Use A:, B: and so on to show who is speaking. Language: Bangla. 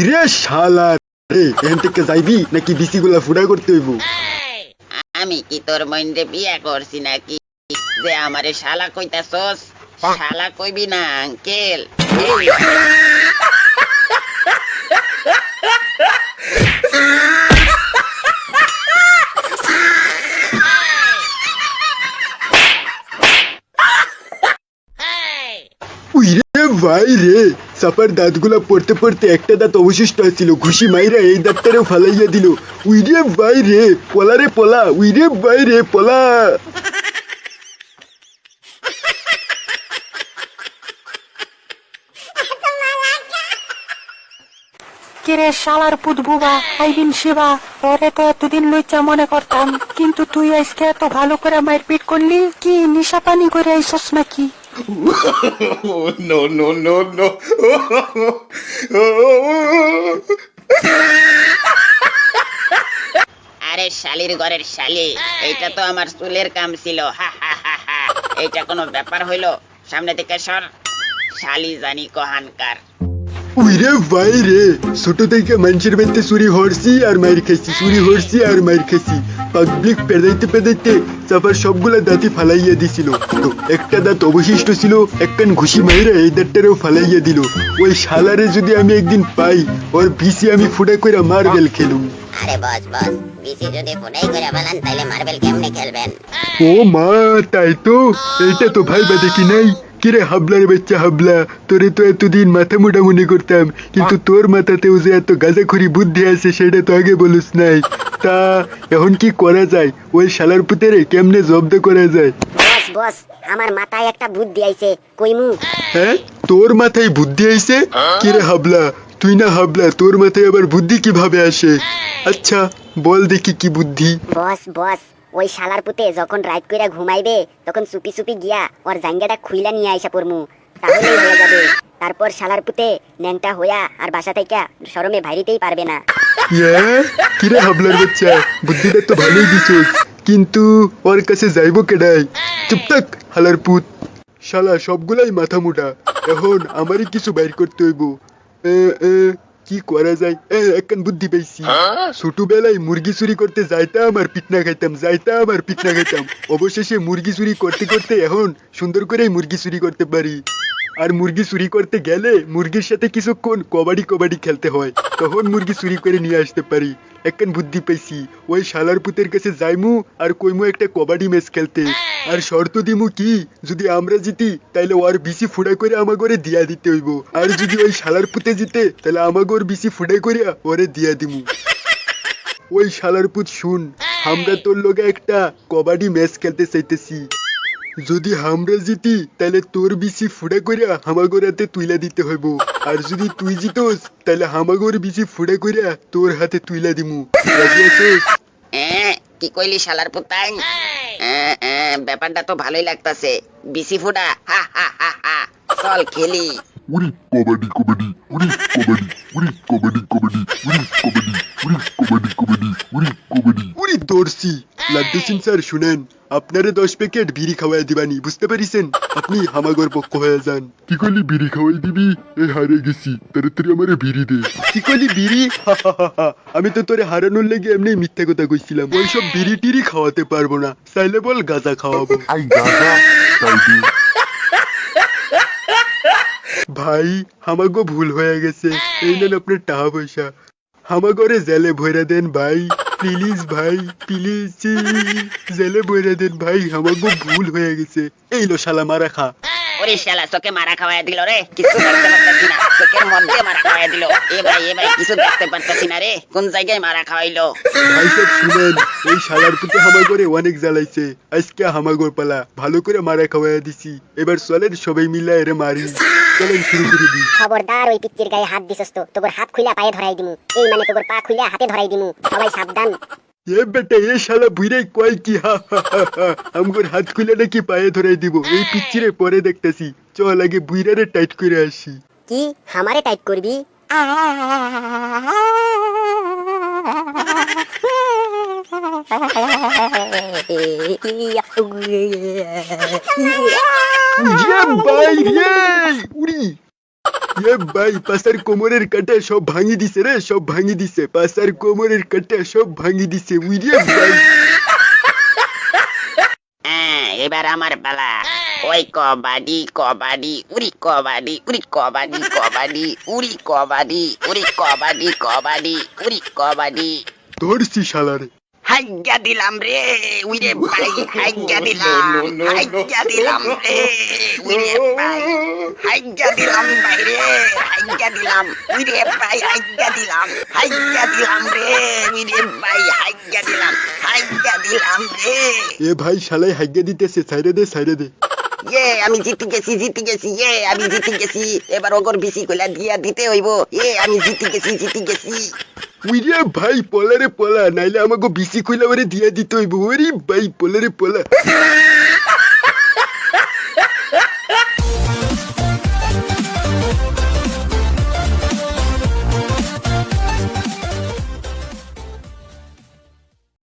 A: রে শালা রে, এখান থেকে যাইবি নাকি বিসিগুলা ফুড়া করতে হইব?
B: আমি কি তোর মইন্ডে বিয়া করছি নাকি যে আমারে শালা কইতাছস? শালা কইবি না আঙ্কেল।
A: উইরে ভাই রে, সাপার দাঁতগুলা পড়তে পড়তে একটা দাঁত অবশিষ্ট আছিল, ঘুষি মাইরা এই দাঁতটারেও ফালাইয়া দিল। উইরে ভাই রে, পলা রে পলা, উইরে ভাই রে পলা।
C: কিরে শালার পুত বুবা, আইবিন শিবা, ওরে তো এতদিন লইচা মনে করতাম, কিন্তু তুই আজকে এত ভালো করে মারপিট করলি, কি নিশা পানি করে আইসস নাকি?
D: No, no, no, no.
B: আরে শালির ঘরের শালি, এইটা তো আমার চুলের কাম ছিল। হা হা হা হা, এইটা কোনো ব্যাপার হইলো? সামনে থেকে সর, শালি জানি কহানকার।
A: উইরে ভাই রে, ছোট থেকে মানুষের বাড়িতে চুরি হরছি আর মাইর খাইছি, চুরি হরছি আর মাইর খাইছি। পাবলিক পেদাইতে পেদাইতে চাপার সবগুলা দাঁতই ফালাইয়া দিছিল। তো একটা দাঁত অবশিষ্ট ছিল, একখান ঘুষি মাইরা এই দাঁতটারেও ফালাইয়া দিল। ওই শালারে যদি আমি একদিন পাই, ওর বিসি আমি ফুটা কইরা মার্বেল খেলুম।
E: আরে বস বস, বিসি যদি ফোটাই করে ফেলান তাইলে মার্বেল কেমনে খেলবেন?
A: ও মা, তাই তো, এইটা তো ভাইবা দেখি নাই। কিরে হাবলার বাচ্চা হাবলা, তোরে তো এতদিন মাথা মোটা মনে করতাম, কিন্তু তোর মাথাতেও যে এত গাঁজাখড়ি বুদ্ধি আছে সেটা তো আগে বলিস নাই। তা এখন কি করা যায়? ওই শালার পুতেরে কেমনে জব্দ করা যায়?
E: বস বস, আমার মাথায় একটা বুদ্ধি আইছে, কইমু?
A: হ্যাঁ, তোর মাথায় বুদ্ধি আইছে? কিরে হাবলা, তুই না হাবলা, তোর মাথায় আবার বুদ্ধি কিভাবে আসে? আচ্ছা বল দেখি কি বুদ্ধি।
E: বস বস, ওই শালার পুতে যখন রাত কইরা ঘুমাইবে তখন চুপি চুপি গিয়া ওর জাঙ্গাটা খুইলা নিয়ে আইসা পড়মু, তাহলেই হয়ে যাবে। তারপর শালার পুতে ন্যাংটা হইয়া আর বাসা থেকে শরমে বাইরিতেই পারবে না।
A: ইয়ে, কিরে হাবলার বাচ্চা, বুদ্ধিটা তো ভালোই দিছিস, কিন্তু ওর কাছে যাইবো কেডাই? চুপ থাক হালার পুত, শালা সবগুলাই মাথা মোটা। এখন আমারই কিছু বাইর করতে হইব। এ, এ, কি করা যায়? একখান বুদ্ধি পাইছি। ছোটবেলায় মুরগি চুরি করতে যাইতাম আর পিটনা খাইতাম, যাইতাম আর পিটনা খাইতাম। অবশেষে মুরগি চুরি করতে করতে এখন সুন্দর করেই মুরগি চুরি করতে পারি। আর মুরগি চুরি করতে গেলে মুরগির সাথে কিছুক্ষণ কবাডি কবাডি খেলতে হয়, তখন মুরগি চুরি করে নিয়ে আসতে পারি। একখান বুদ্ধি পাইছি, ওই শালার পুতের কাছে যাইমু আর কইমু একটা কবাডি ম্যাচ খেলতে। আর শর্ত দিমু কি, যদি আমরা জিতি তাইলে ওর বিসি ফুড়া করে আমাগরে দিয়া দিতে হইব, আর যদি ওই শালার পুতে জিতে তাহলে আমাগর বিসি ফুড়া করে ওরে দিয়া দিমু। ওই শালার পুত শুন, আমরা তোর লগে একটা কবাডি ম্যাচ খেলতে চাইতেছি। যদি আমরা জিতি তাহলে তোর বিসি ফুড়া করে হামাগর হাতে তুইলা দিতে হইব, আর যদি তুই জিতোস তাহলে হামাগর বিসি ফুড়া করে তোর হাতে তুইলা দিমু। রাজি আছিস?
B: কি কইলি শালার পুতাই? ব্যাপারটা তো ভালোই লাগতাছে। বিসি ফুটা, হা হা হা হা, চল খেলি।
D: উরি কবাডি কবাডি, উরি কবাডি, উরি কবাডি কবাডি, উরি কবাডি, উরি কবাডি কবাডি, উরি কবাডি।
A: উরি দর্শি লাড্ডুসিন স্যার, শুনেন, আপনারে 10 প্যাকেট বিড়ি খাওয়াই দিবানি, বুঝতে পারিছেন? আপনি হামাগর পক্ষ হয়ে যান।
D: কি কইলি বিড়ি খাওয়াই দিবি? এ হারে গেছি, তাড়াতাড়ি আমারে বিড়ি দে।
A: কি কইলি বিড়ি? আমি তো তোরে হারানোর লেগে এমনি মিথ্যা কথা কইছিলাম। ওইসব বিড়ি টিড়ি খাওয়াতে পারবো না, চাইলে বল গাঁজা খাওয়াবো।
D: আই গাজা, তাই দে।
A: ভাই হামাগো ভুল হয়ে গেছে, এই নেন আপনার টাকা পয়সা, হামাগরে জেলে ভইরা দেন ভাই, প্লিজ ভাই, প্লিজ জেলে ভইরা দেন ভাই, হামাগো ভুল হয়ে গেছে। এই লো শালা মারা খা।
B: ওরে শালা, চোখে মারা খাওয়াই দিল রে, কিছু দেখতে পারতাছি না, চোখের মধ্যে মারা খাওয়াই দিল। এ ভাই কিছু দেখতে পারতাছি না রে, কোন জায়গায় মারা খাওয়াইলো?
A: ভাই সব শুনেন, এই শালার পুতে হামাগরে অনেক জ্বালাইছে, আজকে হামাগর পালা, ভালো করে মারা খাওয়াইয়া দিছি। এবার চলেন সবাই মিলে এরে মারি, চলেন শুরু করে দিই।
E: খবরদার ওই পিচ্চির গায়ে হাত দিছস তো তোর হাত খুইলা পায়ে ধরাই দিমু, এই মানে তোর পা খুইলা হাতে ধরাই দিমু, সবাই সাবধান।
A: এ বেটা, এ শালা বুইরে কয় কি? হা হা হা হা, আমগর হাত খুলে নাকি পায়ে ধরাই দিব? এই পিচ্চিরে পরে দেখতেছি, চল আগে বুইরারে টাইট করে আসি।
E: কি হামারে টাইট করবি?
A: ইয়ে ভাই রে, উড়ি ভাই পাশার কোমরের কাটা সব ভাঙি দিছে রে, সব ভাঙি দিছে, পাশার কোমরের কাটা সব ভাঙি দিছে উইরে ভাই।
B: এবার আমার পালা। ওই কবাডি কবাডি উড়ি কবাডি উড়ি কবাডি কবাডি উড়ি কবাডি উড়ি কবাডি কবাডি উড়ি কবাডি।
A: ধরছি শালারে।
B: হাইগা দিলাম রে উইরে ভাই, হাইগা দিলাম, হাইগা দিলাম রে উইরে ভাই, হাইগা দিলাম বাইরে, হাইগা দিলাম উইরে ভাই, হাইগা দিলাম, হাইগা দিলাম রে উইরে ভাই, হাইগা দিলাম, হাইগা দিলাম রে।
A: এ ভাই শালাই হাইগা দিতেছে, সাইরে দে সাইরে দে।
B: আমি জিতে গেছি, জিতে গেছি, আমি জিতে গেছি। এবার ওগর বেশি কইলা দিয়া দিতে হইব। আমি জিতে গেছি, জিতে গেছি।
A: উইরে ভাই পলারে পলা, নাইলে আমাকে বিসি কইলা ওরে দিয়া দিতে হইব। ওরে ভাই পলারে পলা।